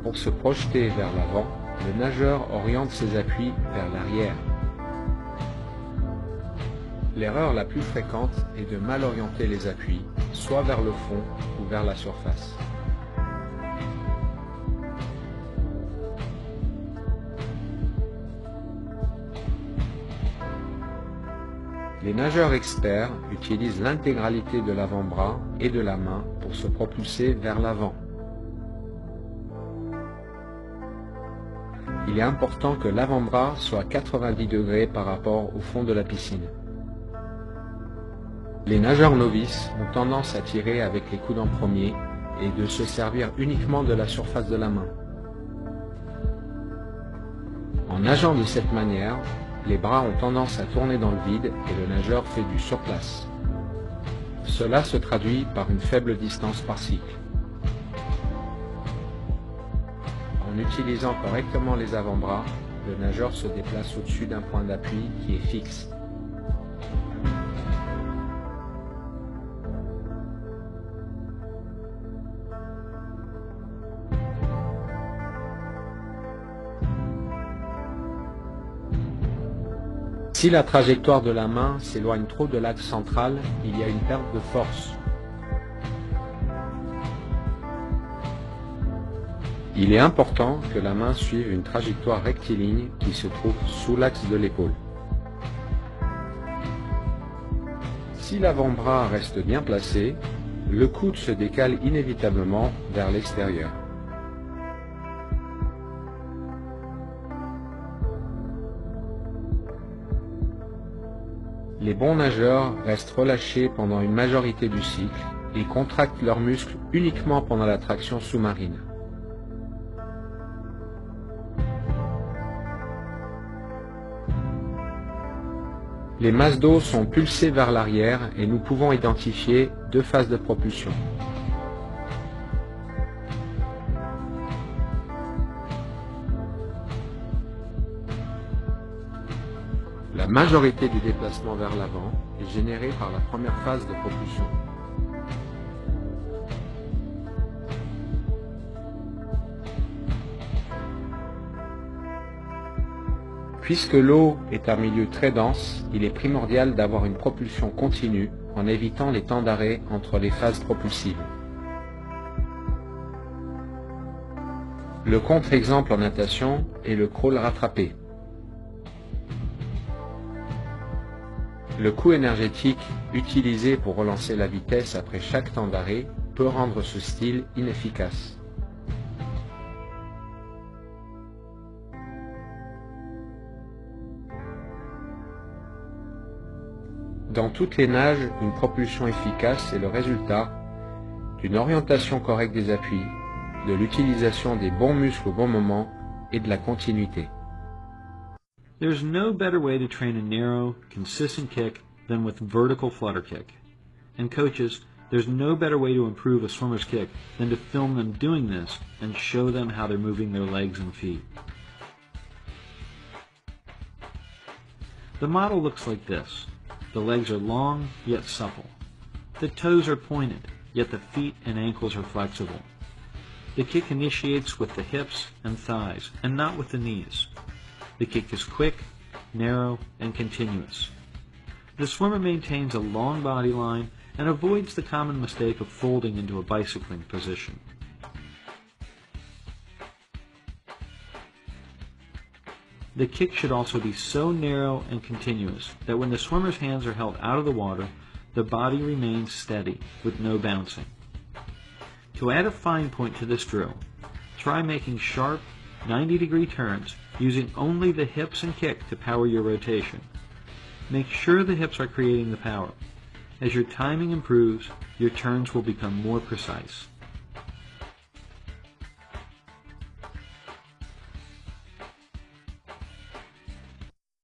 Pour se projeter vers l'avant, le nageur oriente ses appuis vers l'arrière. L'erreur la plus fréquente est de mal orienter les appuis, soit vers le fond ou vers la surface. Les nageurs experts utilisent l'intégralité de l'avant-bras et de la main pour se propulser vers l'avant. Il est important que l'avant-bras soit à 90 degrés par rapport au fond de la piscine. Les nageurs novices ont tendance à tirer avec les coudes en premier et de se servir uniquement de la surface de la main. En nageant de cette manière, les bras ont tendance à tourner dans le vide et le nageur fait du surplace. Cela se traduit par une faible distance par cycle. En utilisant correctement les avant-bras, le nageur se déplace au-dessus d'un point d'appui qui est fixe. Si la trajectoire de la main s'éloigne trop de l'axe central, il y a une perte de force. Il est important que la main suive une trajectoire rectiligne qui se trouve sous l'axe de l'épaule. Si l'avant-bras reste bien placé, le coude se décale inévitablement vers l'extérieur. Les bons nageurs restent relâchés pendant une majorité du cycle et contractent leurs muscles uniquement pendant la traction sous-marine. Les masses d'eau sont pulsées vers l'arrière et nous pouvons identifier deux phases de propulsion. La majorité du déplacement vers l'avant est générée par la première phase de propulsion. Puisque l'eau est un milieu très dense, il est primordial d'avoir une propulsion continue en évitant les temps d'arrêt entre les phases propulsives. Le contre-exemple en natation est le crawl rattrapé. Le coût énergétique utilisé pour relancer la vitesse après chaque temps d'arrêt peut rendre ce style inefficace. Dans toutes les nages, une propulsion efficace est le résultat d'une orientation correcte des appuis, de l'utilisation des bons muscles au bon moment et de la continuité. There's no better way to train a narrow, consistent kick than with vertical flutter kick. And coaches, there's no better way to improve a swimmer's kick than to film them doing this and show them how they're moving their legs and feet. The model looks like this. The legs are long, yet supple. The toes are pointed, yet the feet and ankles are flexible. The kick initiates with the hips and thighs, and not with the knees. The kick is quick, narrow, and continuous. The swimmer maintains a long body line and avoids the common mistake of folding into a bicycling position. The kick should also be so narrow and continuous that when the swimmer's hands are held out of the water, the body remains steady with no bouncing. To add a fine point to this drill, try making sharp 90-degree turns using only the hips and kick to power your rotation. Make sure the hips are creating the power. As your timing improves, your turns will become more precise.